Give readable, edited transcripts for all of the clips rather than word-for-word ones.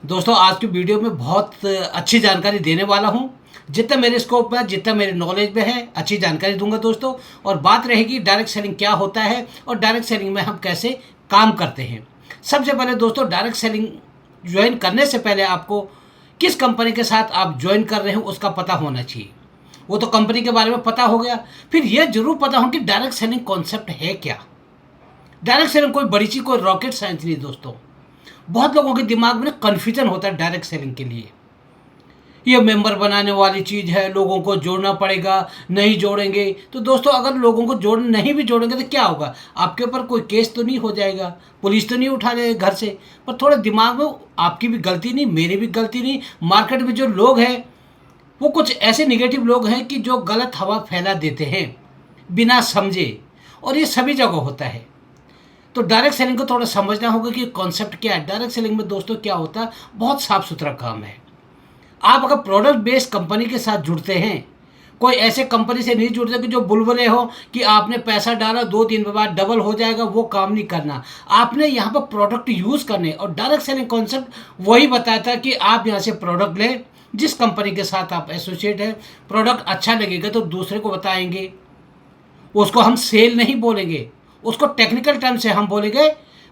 दोस्तों आज की वीडियो में बहुत अच्छी जानकारी देने वाला हूं। जितना मेरे स्कोप में, जितना मेरे नॉलेज में है, अच्छी जानकारी दूंगा दोस्तों। और बात रहेगी डायरेक्ट सेलिंग क्या होता है और डायरेक्ट सेलिंग में हम कैसे काम करते हैं। सबसे पहले दोस्तों, डायरेक्ट सेलिंग ज्वाइन करने से पहले आपको किस कंपनी के साथ आप ज्वाइन कर रहे हो उसका पता होना चाहिए। वो तो कंपनी के बारे में पता हो गया, फिर यह जरूर पता हो कि डायरेक्ट सेलिंग कॉन्सेप्ट है क्या। डायरेक्ट सेलिंग कोई बड़ी चीज़, कोई रॉकेट साइंस नहीं दोस्तों। बहुत लोगों के दिमाग में कन्फ्यूजन होता है डायरेक्ट सेलिंग के लिए। ये मेंबर बनाने वाली चीज़ है, लोगों को जोड़ना पड़ेगा, नहीं जोड़ेंगे तो दोस्तों, अगर लोगों को जोड़ नहीं भी जोड़ेंगे तो क्या होगा, आपके ऊपर कोई केस तो नहीं हो जाएगा, पुलिस तो नहीं उठा लेगा घर से। पर थोड़े दिमाग में, आपकी भी गलती नहीं, मेरी भी गलती नहीं, मार्केट में जो लोग हैं वो कुछ ऐसे निगेटिव लोग हैं कि जो गलत हवा फैला देते हैं बिना समझे, और ये सभी जगह होता है। तो डायरेक्ट सेलिंग को थोड़ा समझना होगा कि कॉन्सेप्ट क्या है। डायरेक्ट सेलिंग में दोस्तों क्या होता है, बहुत साफ सुथरा काम है। आप अगर प्रोडक्ट बेस्ड कंपनी के साथ जुड़ते हैं, कोई ऐसे कंपनी से नहीं जुड़ते कि जो बुलबुले हो कि आपने पैसा डाला 2 दिन बाद डबल हो जाएगा, वो काम नहीं करना। आपने यहाँ पर प्रोडक्ट यूज़ करने, और डायरेक्ट सेलिंग कॉन्सेप्ट वही बताता है कि आप यहाँ से प्रोडक्ट लें, जिस कंपनी के साथ आप एसोसिएट हैं, प्रोडक्ट अच्छा लगेगा तो दूसरे को बताएंगे। उसको हम सेल नहीं बोलेंगे, उसको टेक्निकल टर्म से हम बोलेंगे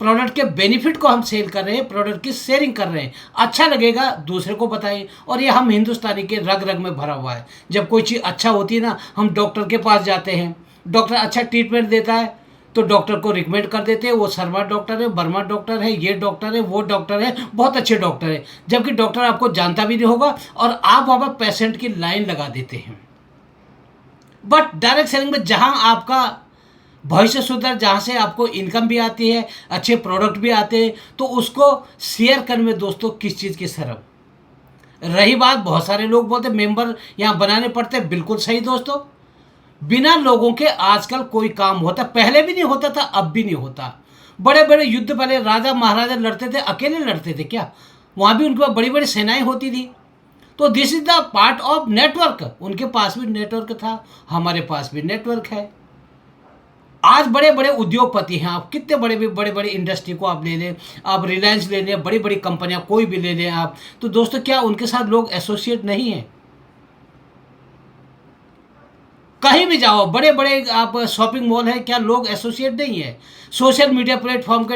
प्रोडक्ट के बेनिफिट को हम सेल कर रहे हैं, प्रोडक्ट की शेयरिंग कर रहे हैं। अच्छा लगेगा दूसरे को बताएं। और ये हम हिंदुस्तानी के रग रग में भरा हुआ है। जब कोई चीज़ अच्छा होती है ना, हम डॉक्टर के पास जाते हैं, डॉक्टर अच्छा ट्रीटमेंट देता है तो डॉक्टर को रिकमेंड कर देते हैं, वो शर्मा डॉक्टर है, वर्मा डॉक्टर है, ये डॉक्टर है, वो डॉक्टर है, बहुत अच्छे डॉक्टर है। जबकि डॉक्टर आपको जानता भी नहीं होगा और आप वहाँ पर पेशेंट की लाइन लगा देते हैं। बट डायरेक्ट सेलिंग में जहाँ आपका भविष्य सुधर, जहाँ से आपको इनकम भी आती है, अच्छे प्रोडक्ट भी आते हैं, तो उसको शेयर करने में दोस्तों किस चीज़ की शर्म। रही बात, बहुत सारे लोग बोलते मेंबर यहाँ बनाने पड़ते हैं, बिल्कुल सही दोस्तों। बिना लोगों के आजकल कोई काम होता, पहले भी नहीं होता था, अब भी नहीं होता। बड़े बड़े युद्ध पहले राजा महाराजा लड़ते थे, अकेले लड़ते थे क्या? वहाँ भी उनके पास बड़ी बड़ी सेनाएं होती थी। तो this is the part of network. उनके पास भी नेटवर्क था, हमारे पास भी नेटवर्क है। आज बड़े बड़े उद्योगपति हैं, आप कितने बड़े बड़े इंडस्ट्री को आप ले लें, आप रिलायंस ले लें, बड़ी बड़ी कंपनियां कोई भी ले लें आप, तो दोस्तों क्या उनके साथ लोग एसोसिएट नहीं हैं? कहीं भी जाओ, बड़े बड़े आप शॉपिंग मॉल है, क्या लोग एसोसिएट नहीं है? सोशल मीडिया प्लेटफॉर्म के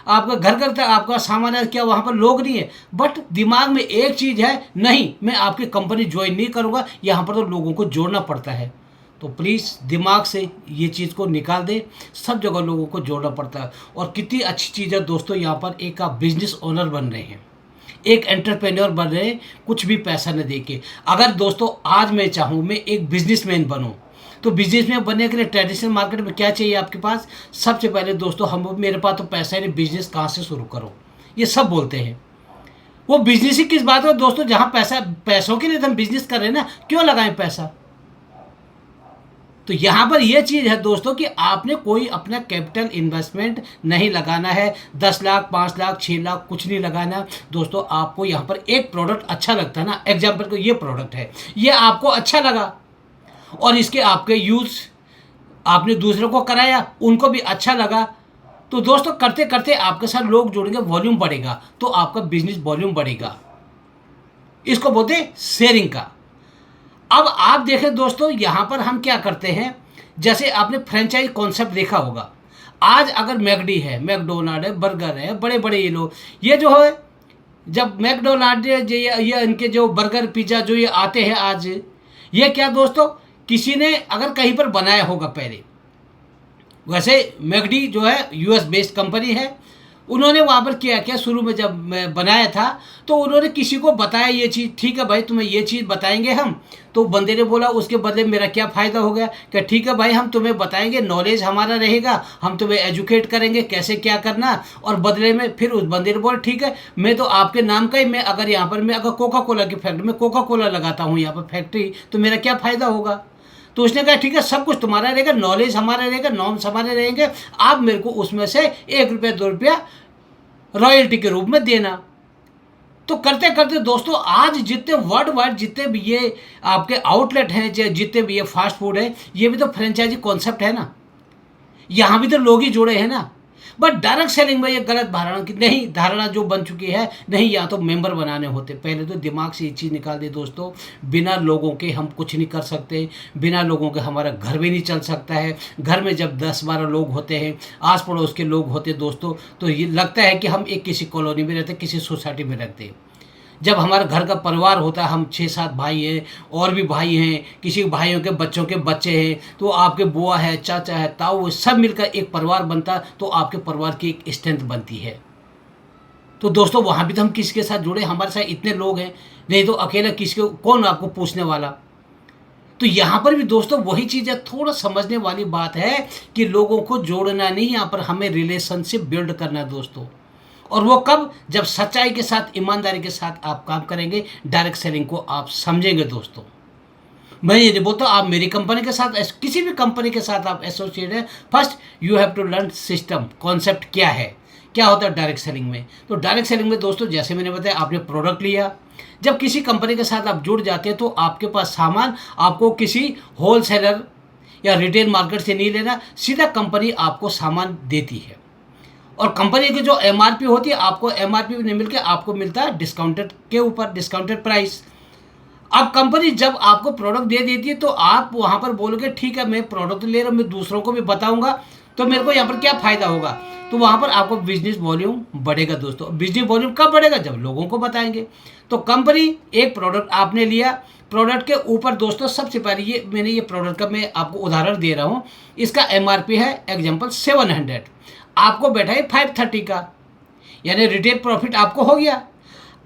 आपका घर घर तक आपका सामान है, क्या वहाँ पर लोग नहीं है? बट दिमाग में एक चीज़ है, नहीं मैं आपकी कंपनी ज्वाइन नहीं करूँगा, यहाँ पर तो लोगों को जोड़ना पड़ता है। तो प्लीज़ दिमाग से ये चीज़ को निकाल दें, सब जगह लोगों को जोड़ना पड़ता है। और कितनी अच्छी चीज़ है दोस्तों, यहाँ पर एक आप बिजनेस ओनर बन रहे हैं, एक एंटरप्रेन्योर बन रहे हैं, कुछ भी पैसा न दे के। अगर दोस्तों आज मैं चाहूँ मैं एक बिजनेसमैन बनूँ, तो बिजनेसमैन बनने के लिए ट्रेडिशनल मार्केट में क्या चाहिए आपके पास? सबसे पहले दोस्तों, हम मेरे पास तो पैसा ही नहीं, बिजनेस कहाँ से शुरू करो, ये सब बोलते हैं। वो बिजनेस ही किस बात है दोस्तों, जहाँ पैसा, पैसों के लिए तो हम बिजनेस कर रहे हैं ना, क्यों लगाएं पैसा? तो यहाँ पर यह चीज़ है दोस्तों कि आपने कोई अपना कैपिटल इन्वेस्टमेंट नहीं लगाना है। 10 लाख, 5 लाख, 6 लाख कुछ नहीं लगाना दोस्तों। आपको यहाँ पर एक प्रोडक्ट अच्छा लगता है ना, एग्जाम्पल को ये प्रोडक्ट है, ये आपको अच्छा लगा और इसके आपके यूज़ आपने दूसरों को कराया, उनको भी अच्छा लगा, तो दोस्तों करते करते आपके साथ लोग जुड़ेंगे, वॉल्यूम बढ़ेगा, तो आपका बिजनेस वॉल्यूम बढ़ेगा। इसको बोलते हैं शेयरिंग का। अब आप देखें दोस्तों, यहाँ पर हम क्या करते हैं, जैसे आपने फ्रेंचाइज कॉन्सेप्ट देखा होगा। आज अगर मैकडी है, मैकडोनाल्ड है, बर्गर है, बड़े बड़े ये लोग, ये जो है, जब मैकडोनाल्ड ये इनके जो बर्गर पिज़्ज़ा जो ये आते हैं आज, ये क्या दोस्तों, किसी ने अगर कहीं पर बनाया होगा पहले। वैसे मैकडी जो है यूएस बेस्ड कंपनी है, उन्होंने वहाँ पर किया क्या, शुरू में जब मैं बनाया था तो उन्होंने किसी को बताया ये चीज़, ठीक है भाई तुम्हें ये चीज़ बताएंगे हम। तो बंदे ने बोला उसके बदले मेरा क्या फ़ायदा हो गया, कि ठीक है भाई हम तुम्हें बताएंगे, नॉलेज हमारा रहेगा, हम तुम्हें एजुकेट करेंगे कैसे क्या करना। और बदले में फिर उस बंदे ने बोला ठीक है, मैं तो आपके नाम का ही, मैं अगर यहाँ पर मैं अगर कोका कोला की फैक्ट्री में कोका कोला लगाता हूँ यहाँ पर फैक्ट्री, तो मेरा क्या फ़ायदा होगा? तो उसने कहा ठीक है, सब कुछ तुम्हारा रहेगा, नॉलेज हमारा रहेगा, नॉर्म्स हमारे रहेंगे, आप मेरे को उसमें से 1 रुपया 2 रुपया रॉयल्टी के रूप में देना। तो करते करते दोस्तों, आज जितने वर्ल्ड वाइड जितने भी ये आपके आउटलेट हैं, जितने भी ये फास्ट फूड है, ये भी तो फ्रेंचाइजी कॉन्सेप्ट है ना। यहाँ भी तो लोग ही जुड़े हैं ना। बट डायरेक्ट सेलिंग में ये गलत धारणा की नहीं, धारणा जो बन चुकी है, नहीं यहाँ तो मेंबर बनाने होते। पहले तो दिमाग से ये चीज़ निकाल दे दोस्तों, बिना लोगों के हम कुछ नहीं कर सकते, बिना लोगों के हमारा घर भी नहीं चल सकता है। घर में जब 10-12 लोग होते हैं, आस पड़ोस के लोग होते दोस्तों, तो ये लगता है कि हम एक किसी कॉलोनी में रहते, किसी सोसाइटी में रहते हैं। जब हमारे घर का परिवार होता है, हम 6-7 भाई हैं, और भी भाई हैं, किसी भाइयों के बच्चों के बच्चे हैं, तो आपके बुआ है, चाचा है, ताऊ है, सब मिलकर एक परिवार बनता, तो आपके परिवार की एक स्ट्रेंथ बनती है। तो दोस्तों वहाँ भी तो हम किसी के साथ जुड़े, हमारे साथ इतने लोग हैं, नहीं तो अकेला किसी को कौन आपको पूछने वाला। तो यहाँ पर भी दोस्तों वही चीज़ है, थोड़ा समझने वाली बात है कि लोगों को जोड़ना नहीं, यहाँ पर हमें रिलेशनशिप बिल्ड करना है दोस्तों। और वो कब, जब सच्चाई के साथ, ईमानदारी के साथ आप काम करेंगे, डायरेक्ट सेलिंग को आप समझेंगे दोस्तों। मैं ये नहीं बोलता आप मेरी कंपनी के साथ, किसी भी कंपनी के साथ आप एसोसिएट हैं, first you have to learn system, concept क्या है, क्या होता है डायरेक्ट सेलिंग में। तो डायरेक्ट सेलिंग में दोस्तों जैसे मैंने बताया, आपने प्रोडक्ट लिया, जब किसी कंपनी के साथ आप जुड़ जाते हैं तो आपके पास सामान आपको किसी होल सेलर या रिटेल मार्केट से नहीं लेना, सीधा कंपनी आपको सामान देती है। और कंपनी की जो एमआरपी होती है, आपको एमआरपी नहीं मिलकर आपको मिलता है डिस्काउंटेड के ऊपर, डिस्काउंटेड प्राइस। अब कंपनी जब आपको प्रोडक्ट दे देती है तो आप वहाँ पर बोलोगे ठीक है मैं प्रोडक्ट ले रहा हूँ, मैं दूसरों को भी बताऊँगा, तो मेरे को यहाँ पर क्या फ़ायदा होगा, तो वहाँ पर आपको बिजनेस वॉल्यूम बढ़ेगा दोस्तों। बिजनेस वॉल्यूम कब बढ़ेगा, जब लोगों को बताएंगे। तो कंपनी, एक प्रोडक्ट आपने लिया, प्रोडक्ट के ऊपर दोस्तों सबसे पहले ये मैंने ये प्रोडक्ट का मैं आपको उदाहरण दे रहा हूँ, इसका एमआरपी है एग्जाम्पल 700, आपको बैठा है 530 का, यानी रिटेल प्रॉफिट आपको हो गया।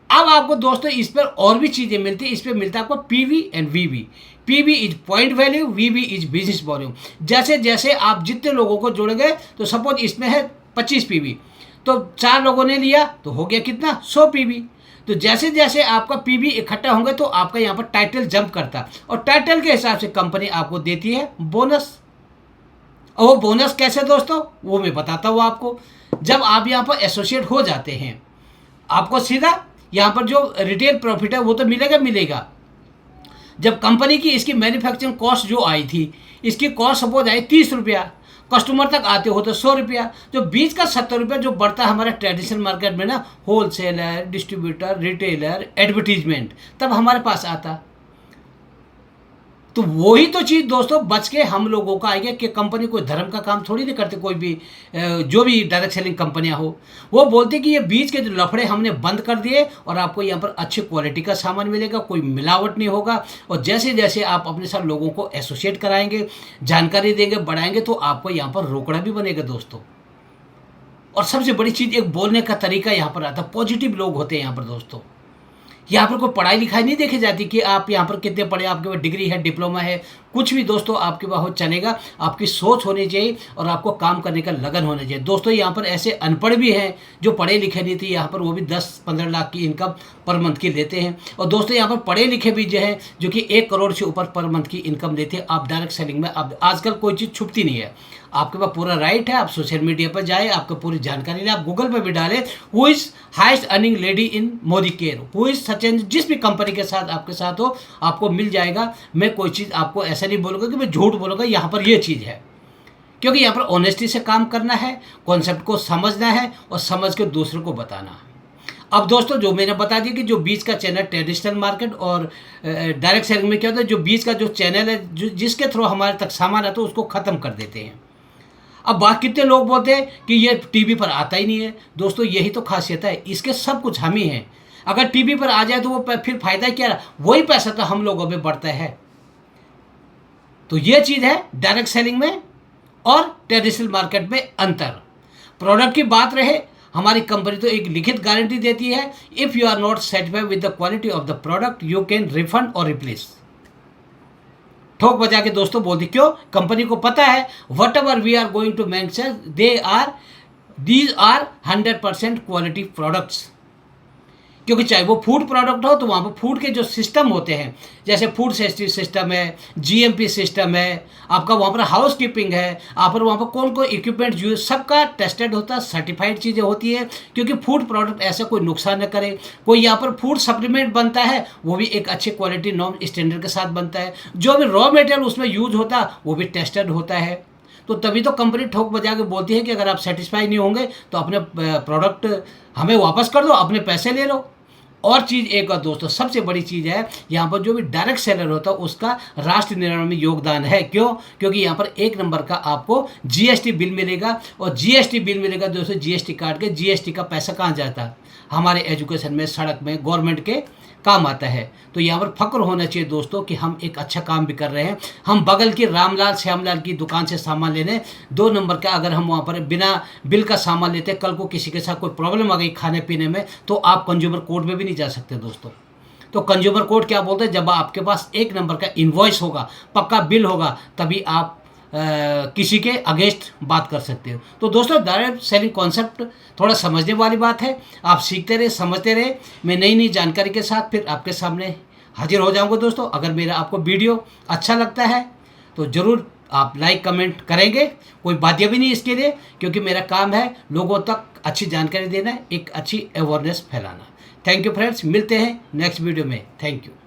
अब आपको दोस्तों इस पर और भी चीज़ें मिलती है, इस पर मिलता है आपको PV and BV. PV is point value, BV is business volume. जैसे जैसे आप जितने लोगों को जोड़ेंगे, तो सपोज इसमें है 25 पीवी, तो 4 लोगों ने लिया तो हो गया कितना, 100 पीवी। तो जैसे जैसे आपका पीवी इकट्ठा होंगे तो आपका यहाँ पर टाइटल जंप करता, और टाइटल के हिसाब से कंपनी आपको देती है बोनस। और वो बोनस कैसे दोस्तों, वो मैं बताता हूँ आपको। जब आप यहाँ पर एसोसिएट हो जाते हैं, आपको सीधा यहाँ पर जो रिटेल प्रॉफिट है वो तो मिलेगा। जब कंपनी की इसकी मैन्युफैक्चरिंग कॉस्ट जो आई थी, इसकी कॉस्ट सपोज आई 30 रुपया, कस्टमर तक आते हो तो 100 रुपया, जो बीच का 70 रुपया जो बढ़ता है हमारे ट्रेडिशनल मार्केट में ना, होलसेलर, डिस्ट्रीब्यूटर, रिटेलर, एडवर्टीजमेंट, तब हमारे पास आता। तो वही तो चीज़ दोस्तों बच के हम लोगों का आएगा कि कंपनी कोई धर्म का काम थोड़ी नहीं करते, कोई भी जो भी डायरेक्ट सेलिंग कंपनियां हो, वो बोलते कि ये बीच के जो लफड़े हमने बंद कर दिए और आपको यहाँ पर अच्छी क्वालिटी का सामान मिलेगा, कोई मिलावट नहीं होगा। और जैसे जैसे आप अपने साथ लोगों को एसोसिएट कराएंगे, जानकारी देंगे, बढ़ाएंगे, तो आपको यहाँ पर रोकड़ा भी बनेगा दोस्तों। और सबसे बड़ी चीज़, एक बोलने का तरीका यहाँ पर आता है, पॉजिटिव लोग होते हैं यहाँ पर दोस्तों। यहाँ पर कोई पढ़ाई लिखाई नहीं देखी जाती कि आप यहाँ पर कितने पढ़े, आपके पास डिग्री है, डिप्लोमा है, कुछ भी दोस्तों आपके पास हो चलेगा। आपकी सोच होनी चाहिए और आपको काम करने का लगन होना चाहिए दोस्तों। यहाँ पर ऐसे अनपढ़ भी हैं जो पढ़े लिखे नहीं थे, यहाँ पर वो भी 10-15 लाख की इनकम पर मंथ की लेते हैं। और दोस्तों यहाँ पर पढ़े लिखे भी जो हैं जो कि 1 करोड़ से ऊपर पर मंथ की इनकम लेते हैं। आप डायरेक्ट सेलिंग में, अब आजकल कोई चीज़ छुपती नहीं है, आपके पास पूरा राइट है। आप सोशल मीडिया पर जाए, आपको पूरी जानकारी ले, आप गूगल पर भी डालें who is highest earning lady in Modi care, who is such and, जिस भी कंपनी के साथ आपके साथ हो आपको मिल जाएगा। मैं कोई चीज़ आपको ऐसा नहीं बोलूँगा कि मैं झूठ बोलूँगा, यहाँ पर ये चीज़ है, क्योंकि यहाँ पर ऑनेस्टी से काम करना है, कॉन्सेप्ट को समझना है और समझ के दूसरों को बताना है। अब दोस्तों जो मैंने बता दिया कि जो बीच का चैनल ट्रेडिशनल मार्केट और डायरेक्ट सेलिंग में क्या होता है, जो बीच का जो चैनल है, जो जिसके थ्रू हमारे तक सामान आता है उसको ख़त्म कर देते हैं। अब बात, कितने लोग बोलते हैं कि ये टीवी पर आता ही नहीं है। दोस्तों यही तो खासियत है, इसके सब कुछ हम ही हैं। अगर टीवी पर आ जाए तो वो फिर फायदा क्या रहा, वही पैसा तो हम लोगों में बढ़ता है। तो ये चीज़ है डायरेक्ट सेलिंग में और ट्रेडिशनल मार्केट में अंतर। प्रोडक्ट की बात रहे, हमारी कंपनी तो एक लिखित गारंटी देती है, if you are not satisfied with the quality of the product you can refund or replace. ठोक बजा के दोस्तों बोलती, क्यों, कंपनी को पता है whatever we are going to manufacture these are 100% quality products. क्योंकि चाहे वो फूड प्रोडक्ट हो तो वहाँ पर फूड के जो सिस्टम होते हैं, जैसे फूड सेफ्टी सिस्टम है, जीएमपी सिस्टम है, आपका वहाँ पर हाउस कीपिंग है, आप वहाँ पर कौन कौन इक्विपमेंट यूज, सबका टेस्टेड होता है, सर्टिफाइड चीज़ें होती है। क्योंकि फूड प्रोडक्ट ऐसा कोई नुकसान न करे। कोई यहाँ पर फूड सप्लीमेंट बनता है वो भी एक अच्छे क्वालिटी नॉर्म स्टैंडर्ड के साथ बनता है। जो भी रॉ मटेरियल उसमें यूज होता है वो भी टेस्टेड होता है। तो तभी तो कंपनी ठोक बजा के बोलती है कि अगर आप सेटिस्फाई नहीं होंगे तो अपने प्रोडक्ट हमें वापस कर दो, अपने पैसे ले लो। और चीज़ एक और दोस्तों, सबसे बड़ी चीज़ है, यहाँ पर जो भी डायरेक्ट सेलर होता है उसका राष्ट्र निर्माण में योगदान है। क्यों? क्योंकि यहाँ पर एक नंबर का आपको जीएसटी बिल मिलेगा, और जीएसटी बिल मिलेगा दोस्तों, जीएसटी काट के जीएसटी का पैसा कहाँ जाता है? हमारे एजुकेशन में, सड़क में, गवर्नमेंट के काम आता है। तो यहाँ पर फक्र होना चाहिए दोस्तों कि हम एक अच्छा काम भी कर रहे हैं। हम बगल की रामलाल श्यामलाल की दुकान से सामान लेने 2 नंबर का, अगर हम वहाँ पर बिना बिल का सामान लेते, कल को किसी के साथ कोई प्रॉब्लम आ गई खाने पीने में, तो आप कंज्यूमर कोर्ट में भी नहीं जा सकते दोस्तों। तो कंज्यूमर कोर्ट क्या बोलते हैं? जब आपके पास एक नंबर का इनवॉइस होगा, पक्का बिल होगा, तभी आप किसी के अगेंस्ट बात कर सकते हो। तो दोस्तों, डायरेक्ट सेलिंग कॉन्सेप्ट थोड़ा समझने वाली बात है। आप सीखते रहे, समझते रहे। मैं नई नई जानकारी के साथ फिर आपके सामने हाजिर हो जाऊंगा दोस्तों। अगर मेरा आपको वीडियो अच्छा लगता है तो ज़रूर आप लाइक कमेंट करेंगे। कोई बाध्य भी नहीं इसके लिए, क्योंकि मेरा काम है लोगों तक अच्छी जानकारी देना, एक अच्छी अवेयरनेस फैलाना। थैंक यू फ्रेंड्स, मिलते हैं नेक्स्ट वीडियो में। Thank you.